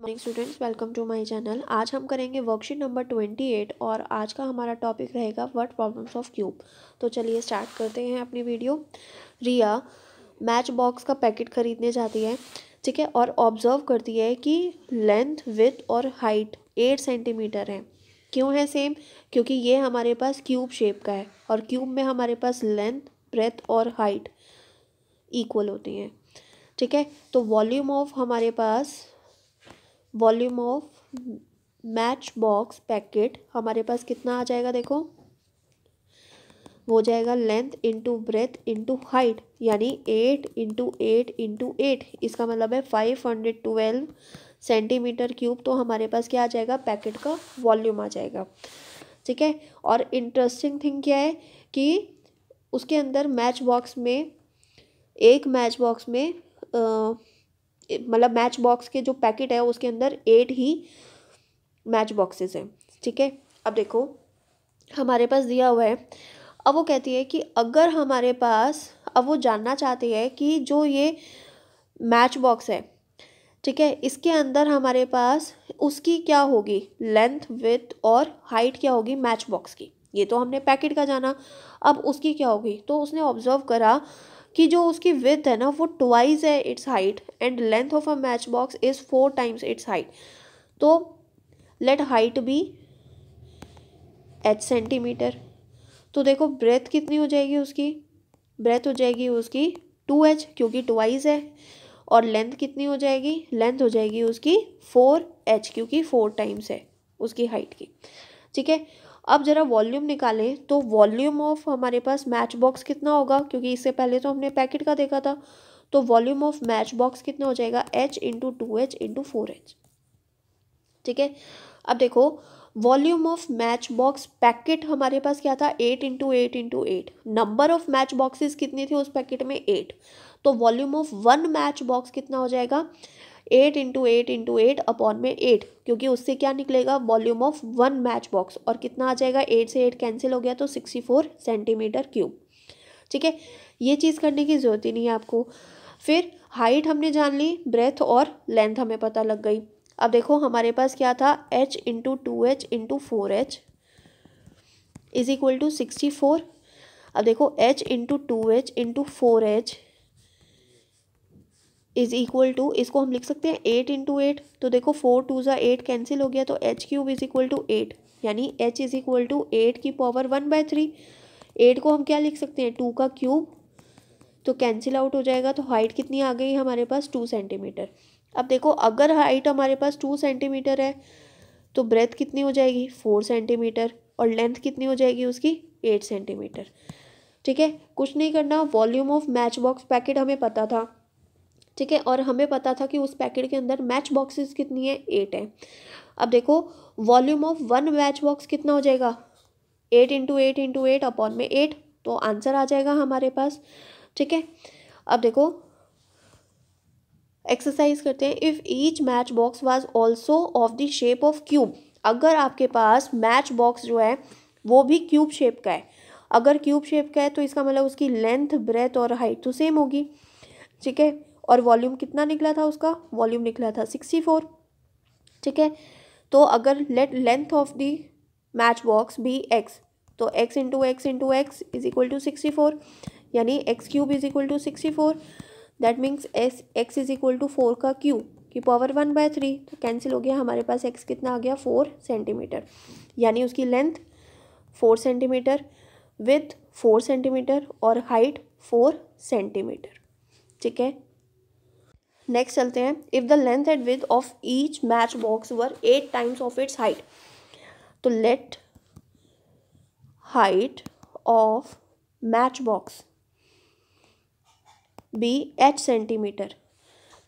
Morning students, welcome to my channel. आज हम करेंगे वर्कशीट नंबर 28 और आज का हमारा टॉपिक रहेगा व्हाट प्रॉब्लम्स ऑफ क्यूब। तो चलिए स्टार्ट करते हैं अपनी वीडियो। रिया मैच बॉक्स का पैकेट खरीदने जाती है, ठीक है, और ऑब्जर्व करती है कि लेंथ, विड्थ और हाइट 8 सेंटीमीटर है। क्यों है सेम? क्योंकि ये हमारे पास क्यूब शेप का है और क्यूब में हमारे पास लेंथ, ब्रेथ और हाइट इक्वल होती हैं, ठीक है। तो volume of match box packet हमारे पास कितना आ जाएगा? देखो, वो हो जाएगा length into breadth into height, यानी 8 इंटू 8 इंटू 8। इसका मतलब है 512 सेंटीमीटर क्यूब। तो हमारे पास क्या आ जाएगा? पैकेट का वॉल्यूम आ जाएगा, ठीक है। और इंटरेस्टिंग थिंग क्या है कि उसके अंदर मैच बॉक्स में मतलब मैच बॉक्स के जो पैकेट है उसके अंदर 8 ही मैच बॉक्सेस हैं, ठीक है। अब देखो हमारे पास दिया हुआ है। अब वो कहती है कि अगर हमारे पास, अब वो जानना चाहती है कि जो ये मैच बॉक्स है, ठीक है, इसके अंदर हमारे पास उसकी क्या होगी लेंथ, विड्थ और हाइट क्या होगी मैच बॉक्स की। ये तो हमने पैकेट का जाना, अब उसकी क्या होगी। तो उसने ऑब्जर्व करा कि जो उसकी विड्थ है ना वो ट्वाइस है it's height and length of a match box is 4 times its height. तो let height be h centimetre. तो देखो ब्रेथ कितनी हो जाएगी उसकी? ब्रेथ हो जाएगी उसकी 2h क्योंकि ट्वाइस है। और लेंथ कितनी हो जाएगी? लेंथ हो जाएगी उसकी 4h क्योंकि 4 टाइम्स है उसकी हाइट की, ठीक है। अब जरा वॉल्यूम निकालें तो वॉल्यूम ऑफ हमारे पास मैच बॉक्स कितना होगा? क्योंकि इससे पहले तो हमने पैकेट का देखा था। तो वॉल्यूम ऑफ मैच बॉक्स कितना हो जाएगा? h into 2h into 4h, ठीक है। अब देखो volume of match box packet हमारे पास क्या था? 8 into 8 into 8। Number of match boxes कितनी थी उस पैकेट में? 8। तो volume of one match box कितना हो जाएगा? 8 इंटू 8 इंटू 8 अपॉन में 8, क्योंकि उससे क्या निकलेगा? Volume of one match box. और कितना आ जाएगा? 8 से 8 कैंसिल हो गया तो 64 सेंटीमीटर क्यूब, ठीक है। ये चीज़ करने की ज़रूरत ही नहीं है आपको। फिर हाइट हमने जान ली, ब्रेथ और लेंथ हमें पता लग गई। अब देखो हमारे पास क्या था? h into 2h into 4h is equal to 64। अब देखो h into 2h into 4h is equal to, इसको हम लिख सकते हैं 8 इंटू 8। तो देखो 4 2 ज़ा 8 कैंसिल हो गया तो h cube is equal to 8, यानी h इज इक्वल टू 8 की पावर 1/3। 8 को हम क्या लिख सकते हैं? 2 का क्यूब। तो कैंसिल आउट हो जाएगा। तो हाइट कितनी आ गई हमारे पास? 2 सेंटीमीटर। अब देखो अगर हाइट हमारे पास 2 सेंटीमीटर है तो ब्रेथ कितनी हो जाएगी? 4 सेंटीमीटर। और लेंथ कितनी हो जाएगी उसकी? 8 सेंटीमीटर, ठीक है। कुछ नहीं करना, volume of match box packet हमें पता था, ठीक है, और हमें पता था कि उस पैकेट के अंदर मैच बॉक्सेस कितनी है? 8 है। अब देखो volume of one match box कितना हो जाएगा? 8 इंटू 8 इंटू 8 अपॉन में 8। तो आंसर आ जाएगा हमारे पास, ठीक है। अब देखो एक्सरसाइज करते हैं। If each match box was also of the shape of cube. अगर आपके पास मैच बॉक्स जो है वो भी क्यूब शेप का है, अगर क्यूब शेप का है तो इसका मतलब उसकी लेंथ, ब्रेथ और हाइट तो सेम होगी, ठीक है। और वॉल्यूम कितना निकला था उसका? वॉल्यूम निकला था 64, ठीक है। तो अगर let length of the match box be x, तो x into x into x is equal to 64, यानी x cube is equal to 64। That means x is equal to 4 का क्यूब की पावर 1/3। तो कैंसिल हो गया, हमारे पास x कितना आ गया? 4 सेंटीमीटर, यानी उसकी लेंथ 4 सेंटीमीटर, विड्थ 4 सेंटीमीटर और हाइट 4 सेंटीमीटर, ठीक है। नेक्स्ट चलते हैं। If the length and width of each match box were 8 times of its height, तो let height of match box be h centimetre,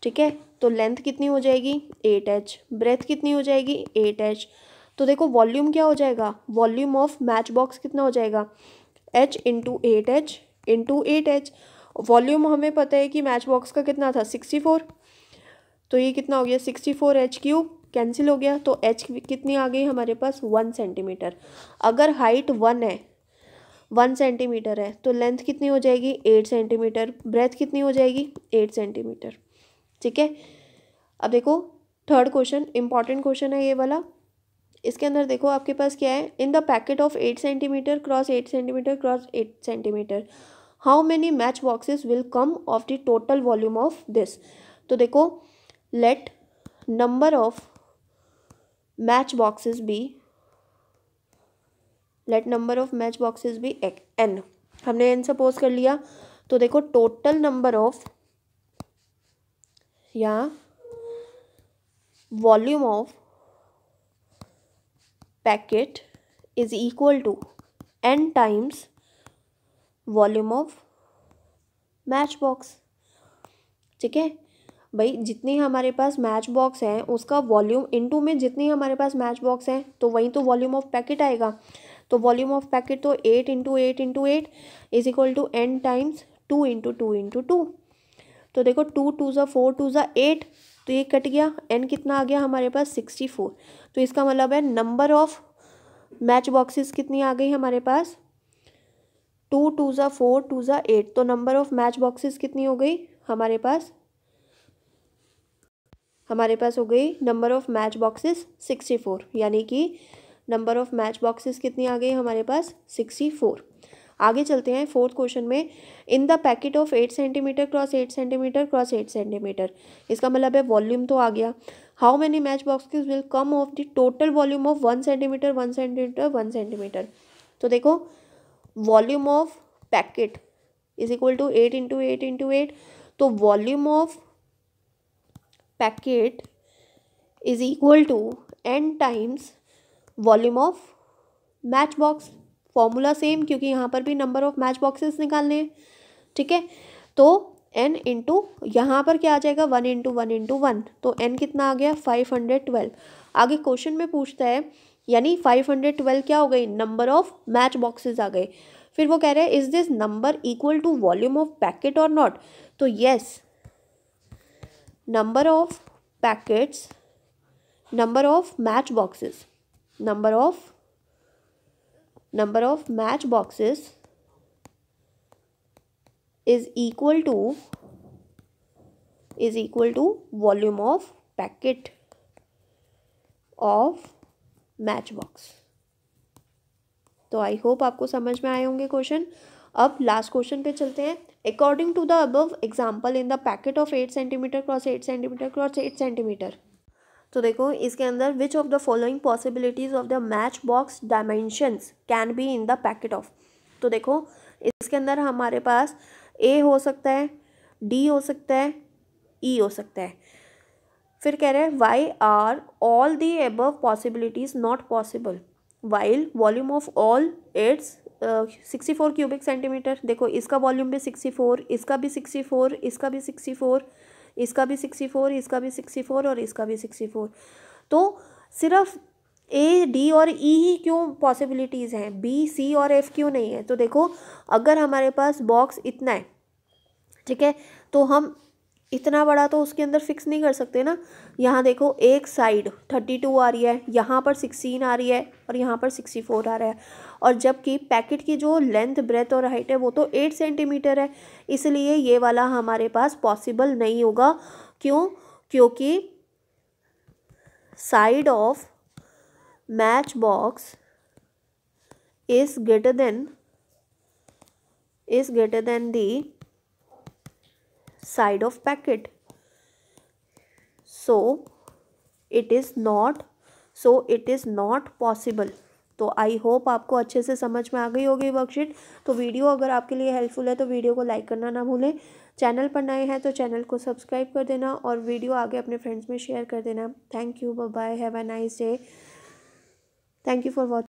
ठीक है। तो लेंथ कितनी हो जाएगी? 8h। ब्रेथ कितनी हो जाएगी? 8h। तो देखो वॉल्यूम क्या हो जाएगा? वॉल्यूम ऑफ मैच बॉक्स कितना हो जाएगा? h into 8h into 8h। Volume हमें पता है कि मैच बॉक्स का कितना था? 64। तो ये कितना हो गया? 64h क्यूब, कैंसिल हो गया। तो h कितनी आ गई हमारे पास? 1 सेंटीमीटर। अगर हाइट 1 सेंटीमीटर है तो लेंथ कितनी हो जाएगी? 8 सेंटीमीटर। ब्रेथ कितनी हो जाएगी? 8 सेंटीमीटर, ठीक है। अब देखो थर्ड क्वेश्चन इंपॉर्टेंट क्वेश्चन है ये वाला। इसके अंदर देखो आपके पास क्या है, in the packet of 8 centimetre cross 8 centimetre cross 8 centimetre how many match boxes will come of the total volume of this. तो देखो let number of match boxes be, let number of match boxes be n, हमने n suppose कर लिया। तो देखो total number of या volume of packet is equal to n times volume of match box. ठीक है भाई, जितनी हमारे पास मैच बॉक्स हैं उसका वॉल्यूम इनटू में जितनी हमारे पास मैच बॉक्स हैं तो वही तो वॉल्यूम ऑफ पैकेट आएगा। तो वॉल्यूम ऑफ पैकेट तो 8 into 8 into 8 is equal to n times 2 into 2 into 2। तो देखो 2 2 ज़ा 4 2 ज़ा 8, तो ये कट गया, n कितना आ गया हमारे पास 64। तो इसका मतलब है नंबर ऑफ मैच बॉक्सेस कितनी आ गई हमारे पास, 2 2 ज़ा 4 2 ज़ा 8, तो नंबर ऑफ मैच बॉक्सेस कितनी हो गई हमारे पास हो गई नंबर ऑफ मैच बॉक्सेस 64, यानी कि नंबर ऑफ मैच बॉक्सेस कितनी आ गई हमारे पास 64। आगे चलते हैं फोर्थ क्वेश्चन में, in the packet of 8 centimetre cross 8 centimetre cross 8 centimetre, इसका मतलब है वॉल्यूम तो आ गया। How many match boxes will come of the total volume of 1 centimetre 1 centimetre 1 centimetre. तो देखो volume of packet is equal to 8 into 8 into 8, तो volume of packet is equal to n times volume of match box. Formula same, क्योंकि यहाँ पर भी number of match boxes निकालने हैं। ठीक है, तो n इंटू यहाँ पर क्या आ जाएगा 1 इंटू 1 इंटू 1, तो n कितना आ गया 512। आगे क्वेश्चन में पूछता है, यानी 512 क्या हो गई नंबर ऑफ मैच बॉक्सेस आ गए। फिर वो कह रहे हैं is this number equal to volume of packet और नॉट। तो yes, number of packets, number of match boxes, number of match boxes is equal to volume of packet of match box। तो आई होप आपको समझ में आए होंगे question. अब last question पे चलते हैं। According to the above example in the packet of 8 centimetre cross 8 centimetre cross 8 centimetre, तो देखो इसके अंदर which of the following possibilities of the match box dimensions can be in the packet of. तो देखो इसके अंदर हमारे पास ए हो सकता है, डी हो सकता है, ई हो सकता है। फिर कह रहे हैं why are all the above possibilities not possible while volume of all its 64 cubic centimetre. देखो इसका वॉल्यूम भी 64, इसका भी 64, इसका भी 64, इसका भी 64, इसका भी 64 और इसका भी 64। तो सिर्फ ए डी और ई ही क्यों पॉसिबिलिटीज़ हैं, बी सी और एफ क्यों नहीं है। तो देखो अगर हमारे पास बॉक्स इतना है, ठीक है, तो हम इतना बड़ा तो उसके अंदर फिक्स नहीं कर सकते ना। यहाँ देखो एक साइड 32 आ रही है, यहाँ पर 16 आ रही है और यहाँ पर 64 आ रहा है, और जबकि पैकेट की जो लेंथ ब्रेथ और हाइट है वो तो 8 सेंटीमीटर है, इसलिए ये वाला हमारे पास पॉसिबल नहीं होगा। क्यों? क्योंकि side of match box is greater than the side of packet, so it is not possible। तो आई होप आपको अच्छे से समझ में आ गई होगी वर्कशीट। तो वीडियो अगर आपके लिए हेल्पफुल है तो वीडियो को लाइक करना ना भूलें। चैनल पर नए हैं तो चैनल को सब्सक्राइब कर देना और वीडियो आगे अपने फ्रेंड्स में शेयर कर देना। Thank you, bye bye, have a nice day, thank you for watching.